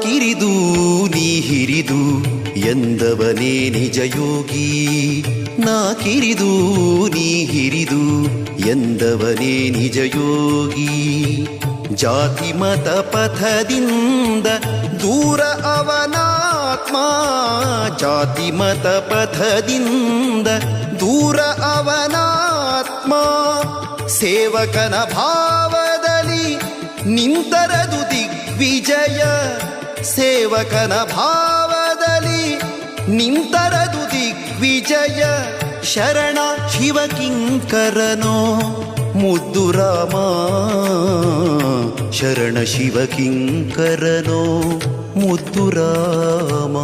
ಕಿರಿದು ನೀ ಹಿರಿದು ಎಂದವನೇ ನಿಜಯೋಗಿ. ನಾ ಕಿರಿದು ನೀ ಹಿರಿದು ಎಂದವನೇ ನಿಜಯೋಗಿ. ಜಾತಿ ಮತ ಪಥದಿಂದ ದೂರ ಅವನಾತ್ಮ, ಜಾತಿ ಮತ ಪಥದಿಂದ ದೂರ ಅವನಾತ್ಮ. ಸೇವಕನ ಭಾವದಲ್ಲಿ ನಿಂತರದು ದಿಗ್ವಿಜಯ, ಸೇವಕನ ಭಾವದಲ್ಲಿ ನಿಂತರದು ದಿಗ್ವಿಜಯ. ಶರಣ ಶಿವಕಿಂಕರನೋ ಮುದ್ದು ರಾಮ, ಶರಣ ಶಿವಕಿಂಕರನೋ ಮುದ್ದು ರಾಮ.